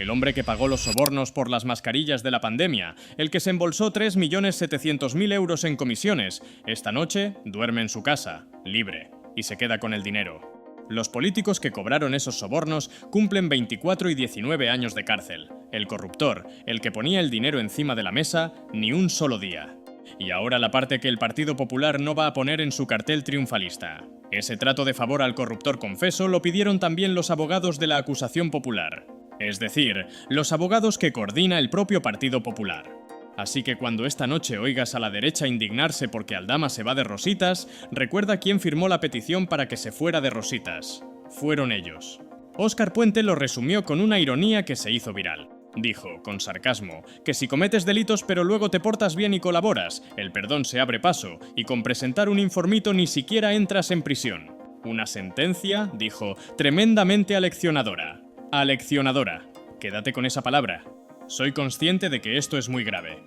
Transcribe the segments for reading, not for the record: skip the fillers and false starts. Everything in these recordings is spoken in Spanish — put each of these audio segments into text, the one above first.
el hombre que pagó los sobornos por las mascarillas de la pandemia, el que se embolsó 3.700.000 euros en comisiones, esta noche duerme en su casa, libre, y se queda con el dinero. Los políticos que cobraron esos sobornos cumplen 24 y 19 años de cárcel. El corruptor, el que ponía el dinero encima de la mesa, ni un solo día. Y ahora la parte que el Partido Popular no va a poner en su cartel triunfalista. Ese trato de favor al corruptor confeso lo pidieron también los abogados de la acusación popular. Es decir, los abogados que coordina el propio Partido Popular. Así que cuando esta noche oigas a la derecha indignarse porque Aldama se va de rositas, recuerda quién firmó la petición para que se fuera de rositas. Fueron ellos. Óscar Puente lo resumió con una ironía que se hizo viral. Dijo, con sarcasmo, que si cometes delitos pero luego te portas bien y colaboras, el perdón se abre paso, y con presentar un informito ni siquiera entras en prisión. Una sentencia, dijo, tremendamente aleccionadora. Aleccionadora. Quédate con esa palabra. Soy consciente de que esto es muy grave.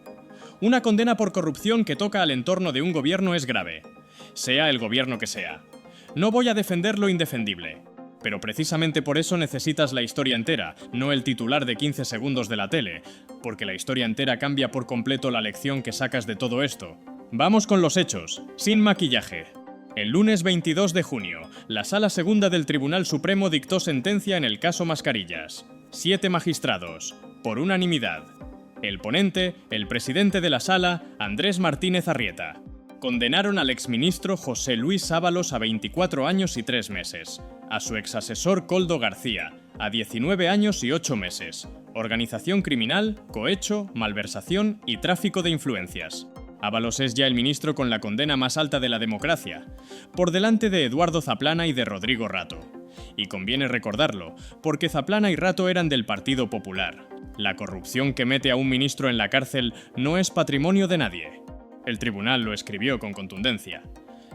Una condena por corrupción que toca al entorno de un gobierno es grave, sea el gobierno que sea. No voy a defender lo indefendible, pero precisamente por eso necesitas la historia entera, no el titular de 15 segundos de la tele, porque la historia entera cambia por completo la lección que sacas de todo esto. Vamos con los hechos, sin maquillaje. El lunes 22 de junio, la Sala Segunda del Tribunal Supremo dictó sentencia en el caso Mascarillas. 7 magistrados, por unanimidad. El ponente, el presidente de la sala, Andrés Martínez Arrieta. Condenaron al exministro José Luis Ábalos a 24 años y 3 meses, a su exasesor Koldo García, a 19 años y 8 meses, organización criminal, cohecho, malversación y tráfico de influencias. Ábalos es ya el ministro con la condena más alta de la democracia, por delante de Eduardo Zaplana y de Rodrigo Rato. Y conviene recordarlo, porque Zaplana y Rato eran del Partido Popular. La corrupción que mete a un ministro en la cárcel no es patrimonio de nadie. El tribunal lo escribió con contundencia.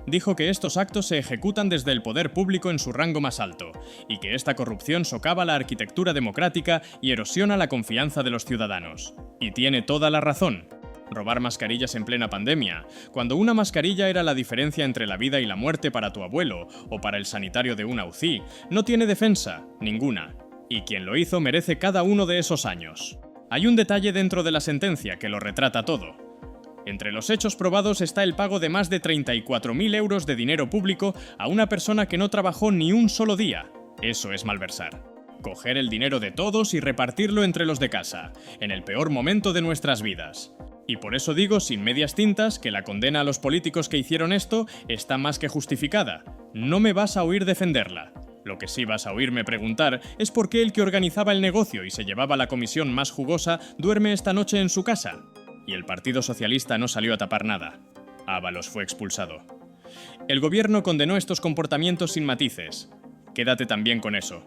Dijo que estos actos se ejecutan desde el poder público en su rango más alto, y que esta corrupción socava la arquitectura democrática y erosiona la confianza de los ciudadanos. Y tiene toda la razón. Robar mascarillas en plena pandemia, cuando una mascarilla era la diferencia entre la vida y la muerte para tu abuelo o para el sanitario de una UCI, no tiene defensa, ninguna. Y quien lo hizo merece cada uno de esos años. Hay un detalle dentro de la sentencia que lo retrata todo. Entre los hechos probados está el pago de más de 34.000 euros de dinero público a una persona que no trabajó ni un solo día. Eso es malversar. Coger el dinero de todos y repartirlo entre los de casa, en el peor momento de nuestras vidas. Y por eso digo, sin medias tintas, que la condena a los políticos que hicieron esto está más que justificada. No me vas a oír defenderla. Lo que sí vas a oírme preguntar es por qué el que organizaba el negocio y se llevaba la comisión más jugosa duerme esta noche en su casa. Y el Partido Socialista no salió a tapar nada. Ábalos fue expulsado. El gobierno condenó estos comportamientos sin matices. Quédate también con eso,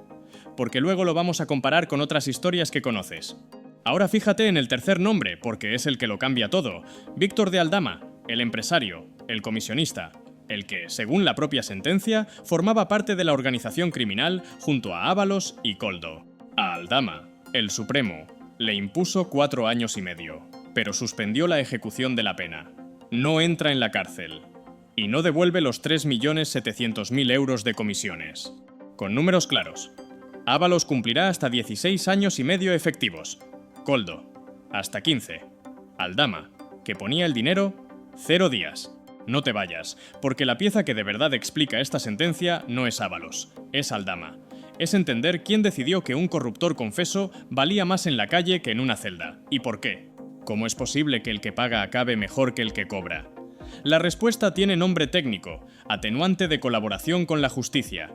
porque luego lo vamos a comparar con otras historias que conoces. Ahora fíjate en el tercer nombre, porque es el que lo cambia todo. Víctor de Aldama, el empresario, el comisionista, el que, según la propia sentencia, formaba parte de la organización criminal junto a Ábalos y Koldo. A Aldama, el Supremo, le impuso 4 años y medio, pero suspendió la ejecución de la pena. No entra en la cárcel. Y no devuelve los 3.700.000 euros de comisiones. Con números claros, Ábalos cumplirá hasta 16 años y medio efectivos. Koldo, hasta 15. Aldama, que ponía el dinero, 0 días. No te vayas, porque la pieza que de verdad explica esta sentencia no es Ábalos, es Aldama. Es entender quién decidió que un corruptor confeso valía más en la calle que en una celda. ¿Y por qué? ¿Cómo es posible que el que paga acabe mejor que el que cobra? La respuesta tiene nombre técnico, atenuante de colaboración con la justicia.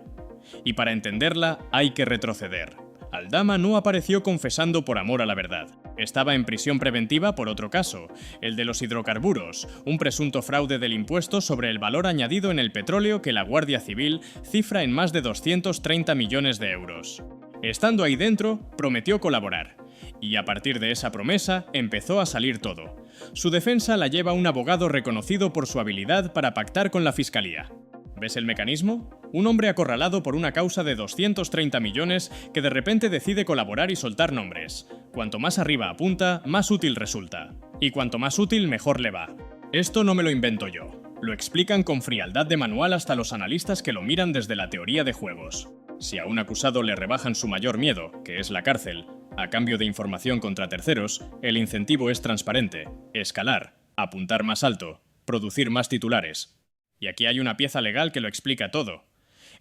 Y para entenderla hay que retroceder. Aldama no apareció confesando por amor a la verdad. Estaba en prisión preventiva por otro caso, el de los hidrocarburos, un presunto fraude del impuesto sobre el valor añadido en el petróleo que la Guardia Civil cifra en más de 230 millones de euros. Estando ahí dentro, prometió colaborar. Y a partir de esa promesa, empezó a salir todo. Su defensa la lleva un abogado reconocido por su habilidad para pactar con la fiscalía. ¿Ves el mecanismo? Un hombre acorralado por una causa de 230 millones que de repente decide colaborar y soltar nombres. Cuanto más arriba apunta, más útil resulta. Y cuanto más útil, mejor le va. Esto no me lo invento yo. Lo explican con frialdad de manual hasta los analistas que lo miran desde la teoría de juegos. Si a un acusado le rebajan su mayor miedo, que es la cárcel, A cambio de información contra terceros, el incentivo es transparente: escalar, apuntar más alto, producir más titulares. Y aquí hay una pieza legal que lo explica todo.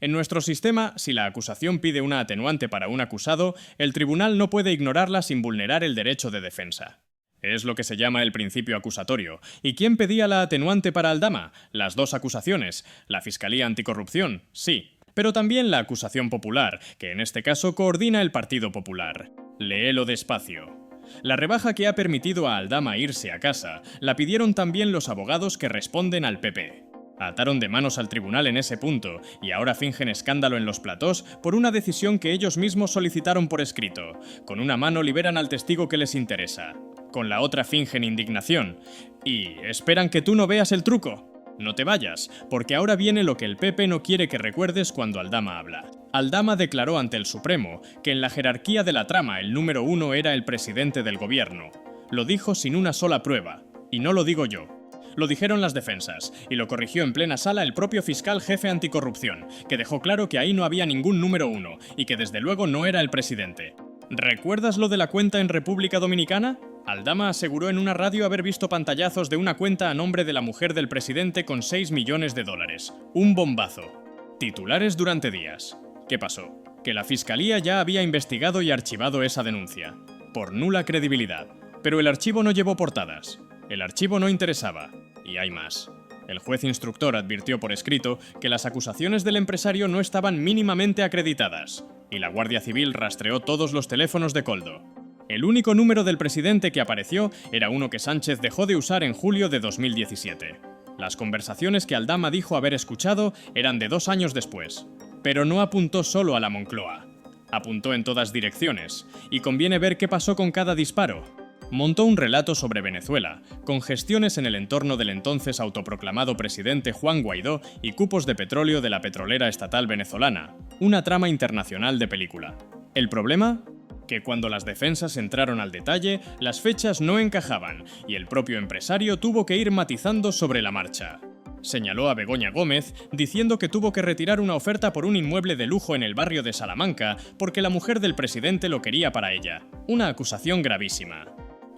En nuestro sistema, si la acusación pide una atenuante para un acusado, el tribunal no puede ignorarla sin vulnerar el derecho de defensa. Es lo que se llama el principio acusatorio. ¿Y quién pedía la atenuante para Aldama? Las dos acusaciones. ¿La Fiscalía Anticorrupción? Sí. Pero también la acusación popular, que en este caso coordina el Partido Popular. Léelo despacio. La rebaja que ha permitido a Aldama irse a casa la pidieron también los abogados que responden al PP. Ataron de manos al tribunal en ese punto y ahora fingen escándalo en los platós por una decisión que ellos mismos solicitaron por escrito. Con una mano liberan al testigo que les interesa. Con la otra fingen indignación. Y esperan que tú no veas el truco. No te vayas, porque ahora viene lo que el PP no quiere que recuerdes cuando Aldama habla. Aldama declaró ante el Supremo que en la jerarquía de la trama el número 1 era el presidente del gobierno. Lo dijo sin una sola prueba. Y no lo digo yo. Lo dijeron las defensas, y lo corrigió en plena sala el propio fiscal jefe anticorrupción, que dejó claro que ahí no había ningún número 1, y que desde luego no era el presidente. ¿Recuerdas lo de la cuenta en República Dominicana? Aldama aseguró en una radio haber visto pantallazos de una cuenta a nombre de la mujer del presidente con 6 millones de dólares. Un bombazo. Titulares durante días. ¿Qué pasó? Que la fiscalía ya había investigado y archivado esa denuncia. Por nula credibilidad. Pero el archivo no llevó portadas. El archivo no interesaba. Y hay más. El juez instructor advirtió por escrito que las acusaciones del empresario no estaban mínimamente acreditadas, y la Guardia Civil rastreó todos los teléfonos de Koldo. El único número del presidente que apareció era uno que Sánchez dejó de usar en julio de 2017. Las conversaciones que Aldama dijo haber escuchado eran de 2 años después. Pero no apuntó solo a la Moncloa. Apuntó en todas direcciones, y conviene ver qué pasó con cada disparo. Montó un relato sobre Venezuela, con gestiones en el entorno del entonces autoproclamado presidente Juan Guaidó y cupos de petróleo de la petrolera estatal venezolana, una trama internacional de película. ¿El problema? Que cuando las defensas entraron al detalle, las fechas no encajaban y el propio empresario tuvo que ir matizando sobre la marcha. Señaló a Begoña Gómez diciendo que tuvo que retirar una oferta por un inmueble de lujo en el barrio de Salamanca porque la mujer del presidente lo quería para ella. Una acusación gravísima.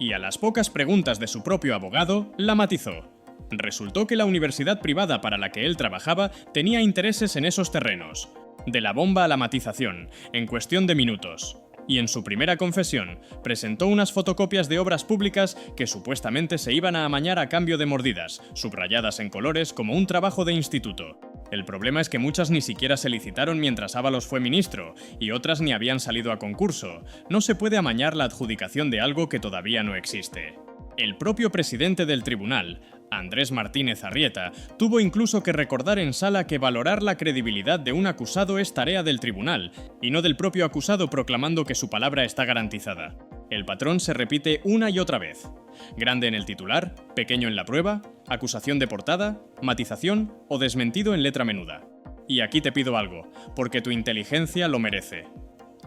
Y a las pocas preguntas de su propio abogado, la matizó. Resultó que la universidad privada para la que él trabajaba tenía intereses en esos terrenos. De la bomba a la matización, en cuestión de minutos. Y en su primera confesión, presentó unas fotocopias de obras públicas que supuestamente se iban a amañar a cambio de mordidas, subrayadas en colores como un trabajo de instituto. El problema es que muchas ni siquiera se licitaron mientras Ábalos fue ministro, y otras ni habían salido a concurso. No se puede amañar la adjudicación de algo que todavía no existe. El propio presidente del tribunal, Andrés Martínez Arrieta, tuvo incluso que recordar en sala que valorar la credibilidad de un acusado es tarea del tribunal, y no del propio acusado proclamando que su palabra está garantizada. El patrón se repite una y otra vez. Grande en el titular, pequeño en la prueba, acusación de portada, matización o desmentido en letra menuda. Y aquí te pido algo, porque tu inteligencia lo merece.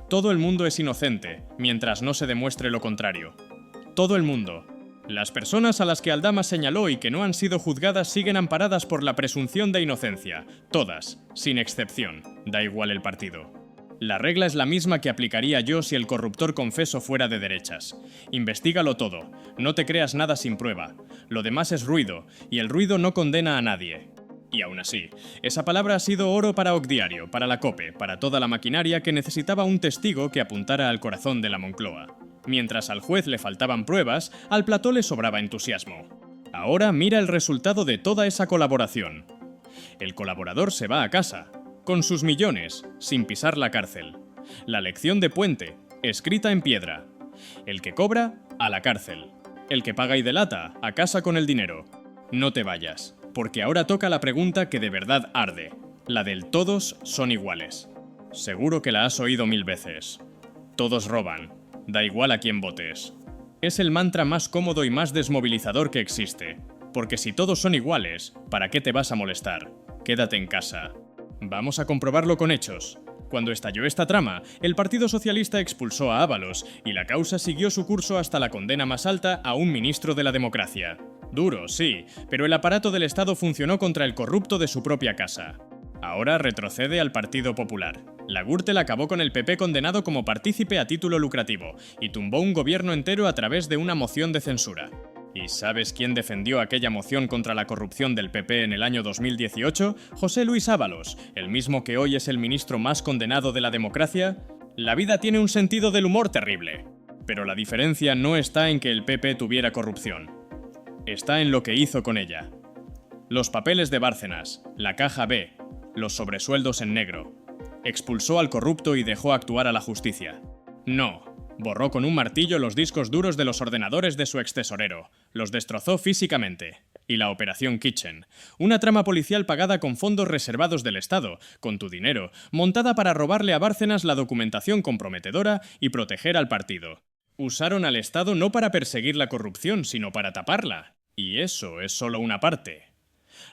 Todo el mundo es inocente, mientras no se demuestre lo contrario. Todo el mundo. Las personas a las que Aldama señaló y que no han sido juzgadas siguen amparadas por la presunción de inocencia. Todas, sin excepción. Da igual el partido. La regla es la misma que aplicaría yo si el corruptor confeso fuera de derechas. Investígalo todo. No te creas nada sin prueba. Lo demás es ruido, y el ruido no condena a nadie. Y aún así, esa palabra ha sido oro para Ocdiario, para la COPE, para toda la maquinaria que necesitaba un testigo que apuntara al corazón de la Moncloa. Mientras al juez le faltaban pruebas, al plató le sobraba entusiasmo. Ahora mira el resultado de toda esa colaboración. El colaborador se va a casa, con sus millones, sin pisar la cárcel. La lección de Puente, escrita en piedra. El que cobra, a la cárcel. El que paga y delata, a casa con el dinero. No te vayas, porque ahora toca la pregunta que de verdad arde. La del todos son iguales. Seguro que la has oído 1000 veces. Todos roban. Da igual a quién votes. Es el mantra más cómodo y más desmovilizador que existe. Porque si todos son iguales, ¿para qué te vas a molestar? Quédate en casa. Vamos a comprobarlo con hechos. Cuando estalló esta trama, el Partido Socialista expulsó a Ábalos y la causa siguió su curso hasta la condena más alta a un ministro de la democracia. Duro, sí, pero el aparato del Estado funcionó contra el corrupto de su propia casa. Ahora retrocede al Partido Popular. La Gürtel acabó con el PP condenado como partícipe a título lucrativo y tumbó un gobierno entero a través de una moción de censura. ¿Y sabes quién defendió aquella moción contra la corrupción del PP en el año 2018? José Luis Ábalos, el mismo que hoy es el ministro más condenado de la democracia. La vida tiene un sentido del humor terrible. Pero la diferencia no está en que el PP tuviera corrupción. Está en lo que hizo con ella. Los papeles de Bárcenas, la caja B, los sobresueldos en negro. Expulsó al corrupto y dejó actuar a la justicia. No, borró con un martillo los discos duros de los ordenadores de su extesorero, los destrozó físicamente. Y la Operación Kitchen, una trama policial pagada con fondos reservados del Estado, con tu dinero, montada para robarle a Bárcenas la documentación comprometedora y proteger al partido. Usaron al Estado no para perseguir la corrupción, sino para taparla. Y eso es solo una parte.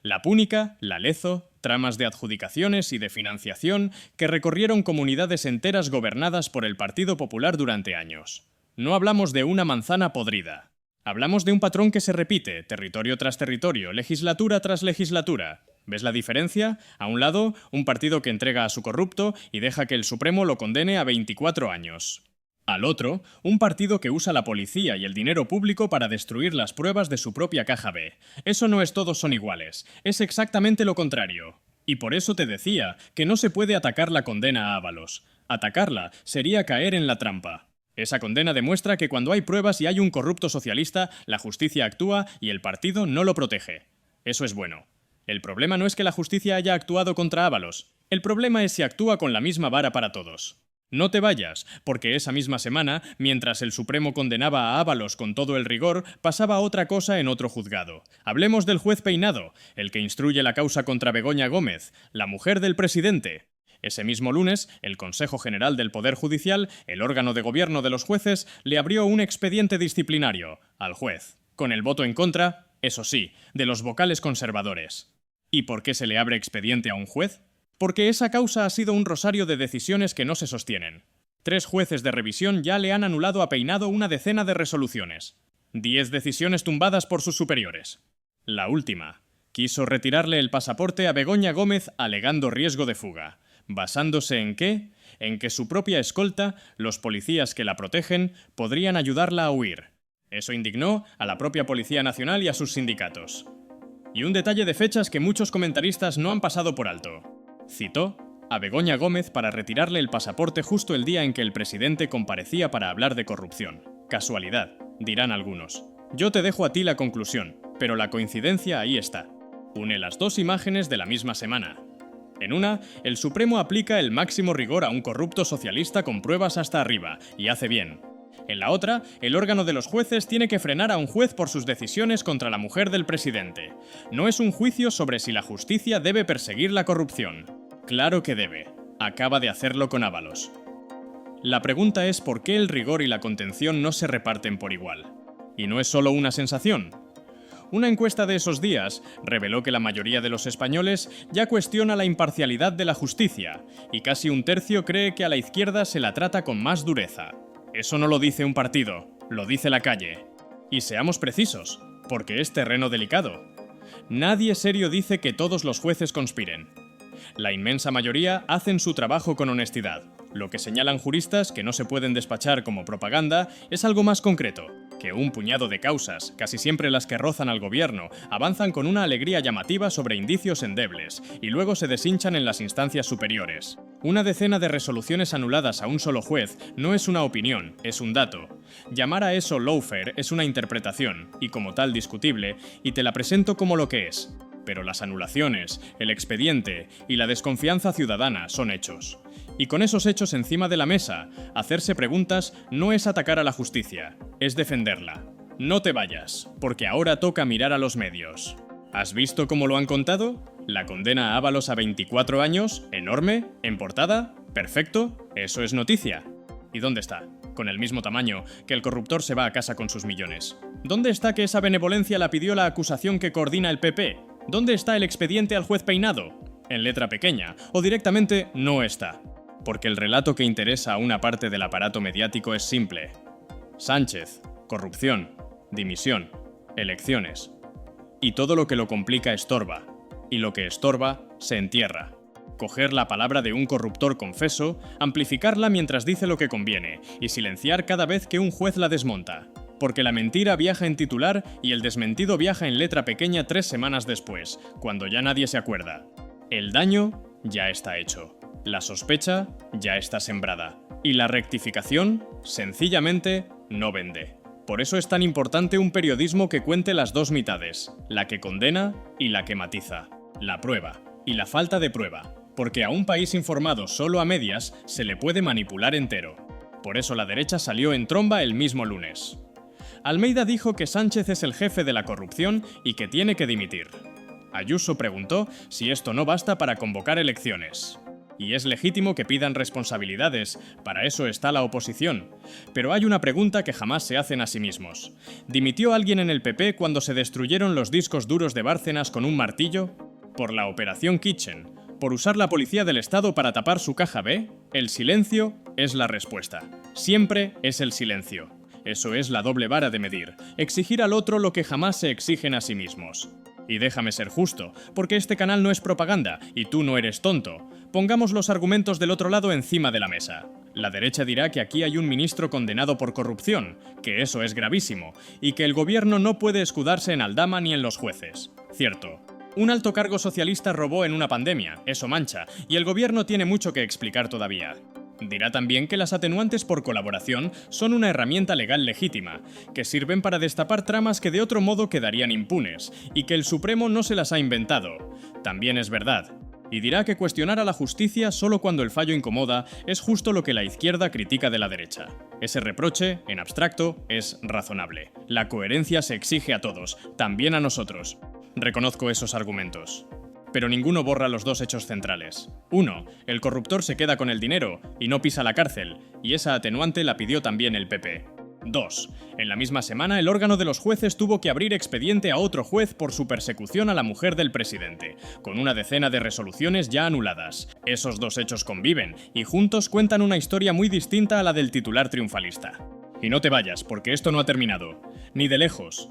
La Púnica, la Lezo, tramas de adjudicaciones y de financiación que recorrieron comunidades enteras gobernadas por el Partido Popular durante años. No hablamos de una manzana podrida. Hablamos de un patrón que se repite, territorio tras territorio, legislatura tras legislatura. ¿Ves la diferencia? A un lado, un partido que entrega a su corrupto y deja que el Supremo lo condene a 24 años. Al otro, un partido que usa la policía y el dinero público para destruir las pruebas de su propia caja B. Eso no es todos son iguales, es exactamente lo contrario. Y por eso te decía que no se puede atacar la condena a Ábalos. Atacarla sería caer en la trampa. Esa condena demuestra que cuando hay pruebas y hay un corrupto socialista, la justicia actúa y el partido no lo protege. Eso es bueno. El problema no es que la justicia haya actuado contra Ábalos. El problema es si actúa con la misma vara para todos. No te vayas, porque esa misma semana, mientras el Supremo condenaba a Ábalos con todo el rigor, pasaba otra cosa en otro juzgado. Hablemos del juez Peinado, el que instruye la causa contra Begoña Gómez, la mujer del presidente. Ese mismo lunes, el Consejo General del Poder Judicial, el órgano de gobierno de los jueces, le abrió un expediente disciplinario al juez, con el voto en contra, eso sí, de los vocales conservadores. ¿Y por qué se le abre expediente a un juez? Porque esa causa ha sido un rosario de decisiones que no se sostienen. 3 jueces de revisión ya le han anulado a Peinado una decena de resoluciones. 10 decisiones tumbadas por sus superiores. La última. Quiso retirarle el pasaporte a Begoña Gómez alegando riesgo de fuga. ¿Basándose en qué? En que su propia escolta, los policías que la protegen, podrían ayudarla a huir. Eso indignó a la propia Policía Nacional y a sus sindicatos. Y un detalle de fechas que muchos comentaristas no han pasado por alto. Citó a Begoña Gómez para retirarle el pasaporte justo el día en que el presidente comparecía para hablar de corrupción. Casualidad, dirán algunos. Yo te dejo a ti la conclusión, pero la coincidencia ahí está. Une las dos imágenes de la misma semana. En una, el Supremo aplica el máximo rigor a un corrupto socialista con pruebas hasta arriba, y hace bien. En la otra, el órgano de los jueces tiene que frenar a un juez por sus decisiones contra la mujer del presidente. No es un juicio sobre si la justicia debe perseguir la corrupción. Claro que debe. Acaba de hacerlo con Ábalos. La pregunta es por qué el rigor y la contención no se reparten por igual. Y no es solo una sensación. Una encuesta de esos días reveló que la mayoría de los españoles ya cuestiona la imparcialidad de la justicia, y casi un tercio cree que a la izquierda se la trata con más dureza. Eso no lo dice un partido, lo dice la calle. Y seamos precisos, porque es terreno delicado. Nadie serio dice que todos los jueces conspiren. La inmensa mayoría hacen su trabajo con honestidad. Lo que señalan juristas que no se pueden despachar como propaganda es algo más concreto, que un puñado de causas, casi siempre las que rozan al gobierno, avanzan con una alegría llamativa sobre indicios endebles y luego se deshinchan en las instancias superiores. Una decena de resoluciones anuladas a un solo juez no es una opinión, es un dato. Llamar a eso lawfare es una interpretación, y como tal discutible, y te la presento como lo que es. Pero las anulaciones, el expediente y la desconfianza ciudadana son hechos. Y con esos hechos encima de la mesa, hacerse preguntas no es atacar a la justicia, es defenderla. No te vayas, porque ahora toca mirar a los medios. ¿Has visto cómo lo han contado? La condena a Ábalos a 24 años, enorme, en portada, perfecto, eso es noticia. ¿Y dónde está? Con el mismo tamaño, que el corruptor se va a casa con sus millones. ¿Dónde está que esa benevolencia la pidió la acusación que coordina el PP? ¿Dónde está el expediente al juez Peinado? En letra pequeña, o directamente no está. Porque el relato que interesa a una parte del aparato mediático es simple. Sánchez, corrupción, dimisión, elecciones. Y todo lo que lo complica estorba, y lo que estorba se entierra. coger la palabra de un corruptor confeso, amplificarla mientras dice lo que conviene y silenciar cada vez que un juez la desmonta. Porque la mentira viaja en titular y el desmentido viaja en letra pequeña 3 semanas después, cuando ya nadie se acuerda. El daño ya está hecho. La sospecha ya está sembrada. Y la rectificación, sencillamente, no vende. Por eso es tan importante un periodismo que cuente las dos mitades, la que condena y la que matiza. La prueba y la falta de prueba. Porque a un país informado solo a medias se le puede manipular entero. Por eso la derecha salió en tromba el mismo lunes. Almeida dijo que Sánchez es el jefe de la corrupción y que tiene que dimitir. Ayuso preguntó si esto no basta para convocar elecciones. Y es legítimo que pidan responsabilidades, para eso está la oposición. Pero hay una pregunta que jamás se hacen a sí mismos. ¿Dimitió alguien en el PP cuando se destruyeron los discos duros de Bárcenas con un martillo? ¿Por la Operación Kitchen? ¿Por usar la policía del Estado para tapar su caja B? El silencio es la respuesta. Siempre es el silencio. Eso es la doble vara de medir, exigir al otro lo que jamás se exigen a sí mismos. Y déjame ser justo, porque este canal no es propaganda y tú no eres tonto. Pongamos los argumentos del otro lado encima de la mesa. La derecha dirá que aquí hay un ministro condenado por corrupción, que eso es gravísimo, y que el gobierno no puede escudarse en Aldama ni en los jueces. Cierto. Un alto cargo socialista robó en una pandemia, eso mancha, y el gobierno tiene mucho que explicar todavía. Dirá también que las atenuantes por colaboración son una herramienta legal legítima, que sirven para destapar tramas que de otro modo quedarían impunes, y que el Supremo no se las ha inventado. También es verdad. Y dirá que cuestionar a la justicia solo cuando el fallo incomoda es justo lo que la izquierda critica de la derecha. Ese reproche, en abstracto, es razonable. La coherencia se exige a todos, también a nosotros. Reconozco esos argumentos. Pero ninguno borra los dos hechos centrales. 1. El corruptor se queda con el dinero y no pisa la cárcel, y esa atenuante la pidió también el PP. 2. En la misma semana el órgano de los jueces tuvo que abrir expediente a otro juez por su persecución a la mujer del presidente, con una decena de resoluciones ya anuladas. Esos dos hechos conviven, y juntos cuentan una historia muy distinta a la del titular triunfalista. Y no te vayas, porque esto no ha terminado. Ni de lejos.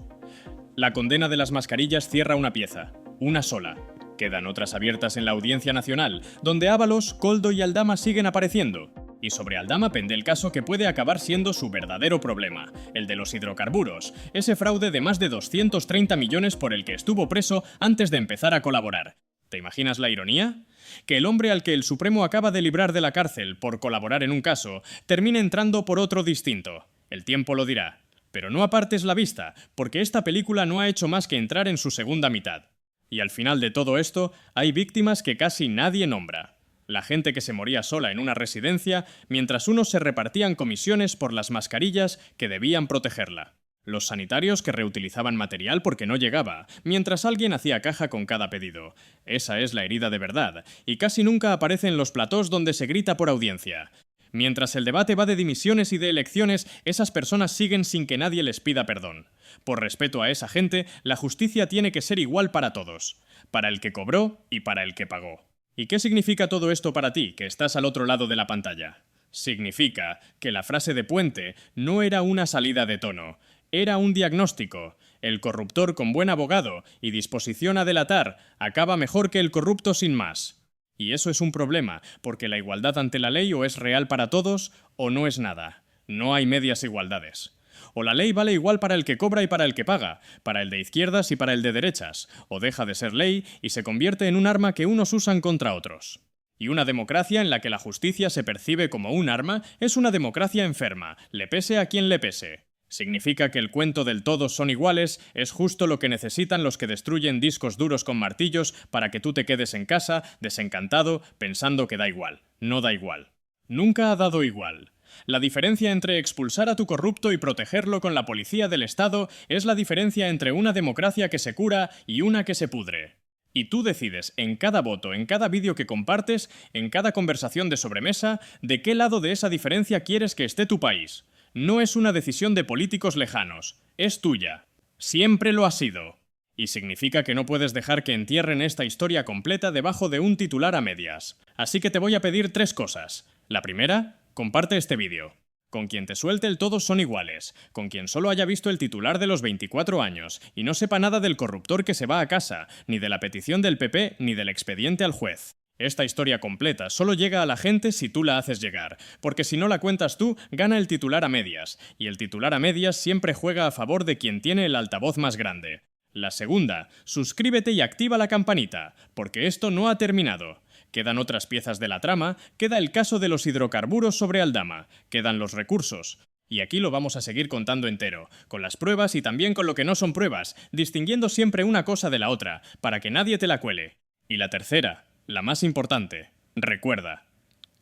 La condena de las mascarillas cierra una pieza, una sola. Quedan otras abiertas en la Audiencia Nacional, donde Ábalos, Koldo y Aldama siguen apareciendo. Y sobre Aldama pende el caso que puede acabar siendo su verdadero problema, el de los hidrocarburos, ese fraude de más de 230 millones por el que estuvo preso antes de empezar a colaborar. ¿Te imaginas la ironía? Que el hombre al que el Supremo acaba de librar de la cárcel por colaborar en un caso, termine entrando por otro distinto. El tiempo lo dirá. Pero no apartes la vista, porque esta película no ha hecho más que entrar en su segunda mitad. Y al final de todo esto, hay víctimas que casi nadie nombra. La gente que se moría sola en una residencia, mientras unos se repartían comisiones por las mascarillas que debían protegerla. Los sanitarios que reutilizaban material porque no llegaba, mientras alguien hacía caja con cada pedido. Esa es la herida de verdad, y casi nunca aparece en los platós donde se grita por audiencia. Mientras el debate va de dimisiones y de elecciones, esas personas siguen sin que nadie les pida perdón. Por respeto a esa gente, la justicia tiene que ser igual para todos. Para el que cobró y para el que pagó. ¿Y qué significa todo esto para ti, que estás al otro lado de la pantalla? Significa que la frase de Puente no era una salida de tono, era un diagnóstico. El corruptor con buen abogado y disposición a delatar acaba mejor que el corrupto sin más. Y eso es un problema, porque la igualdad ante la ley o es real para todos o no es nada. No hay medias igualdades. O la ley vale igual para el que cobra y para el que paga, para el de izquierdas y para el de derechas, o deja de ser ley y se convierte en un arma que unos usan contra otros. Y una democracia en la que la justicia se percibe como un arma es una democracia enferma, le pese a quien le pese. Significa que el cuento del todos son iguales es justo lo que necesitan los que destruyen discos duros con martillos para que tú te quedes en casa, desencantado, pensando que da igual. No da igual. Nunca ha dado igual. La diferencia entre expulsar a tu corrupto y protegerlo con la policía del Estado es la diferencia entre una democracia que se cura y una que se pudre. Y tú decides en cada voto, en cada vídeo que compartes, en cada conversación de sobremesa, de qué lado de esa diferencia quieres que esté tu país. No es una decisión de políticos lejanos, es tuya. Siempre lo ha sido. Y significa que no puedes dejar que entierren esta historia completa debajo de un titular a medias. Así que te voy a pedir 3 cosas. La primera, comparte este vídeo. Con quien te suelte el todos son iguales, con quien solo haya visto el titular de los 24 años y no sepa nada del corruptor que se va a casa, ni de la petición del PP, ni del expediente al juez. Esta historia completa solo llega a la gente si tú la haces llegar, porque si no la cuentas tú, gana el titular a medias, y el titular a medias siempre juega a favor de quien tiene el altavoz más grande. La segunda, suscríbete y activa la campanita, porque esto no ha terminado. Quedan otras piezas de la trama, queda el caso de los hidrocarburos sobre Aldama, quedan los recursos. Y aquí lo vamos a seguir contando entero, con las pruebas y también con lo que no son pruebas, distinguiendo siempre una cosa de la otra, para que nadie te la cuele. Y la tercera, la más importante, recuerda.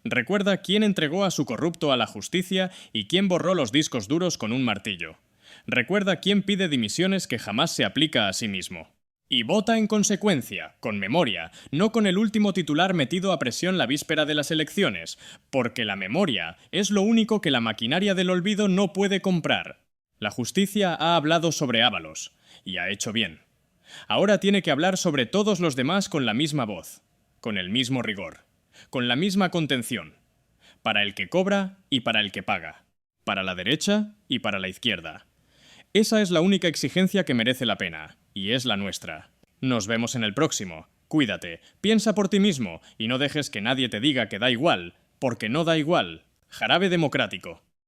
Recuerda quién entregó a su corrupto a la justicia y quién borró los discos duros con un martillo. Recuerda quién pide dimisiones que jamás se aplica a sí mismo. Y vota en consecuencia, con memoria, no con el último titular metido a presión la víspera de las elecciones, porque la memoria es lo único que la maquinaria del olvido no puede comprar. La justicia ha hablado sobre Ábalos, y ha hecho bien. Ahora tiene que hablar sobre todos los demás con la misma voz, con el mismo rigor, con la misma contención, para el que cobra y para el que paga, para la derecha y para la izquierda. Esa es la única exigencia que merece la pena, y es la nuestra. Nos vemos en el próximo. Cuídate, piensa por ti mismo, y no dejes que nadie te diga que da igual, porque no da igual. Jarabe democrático.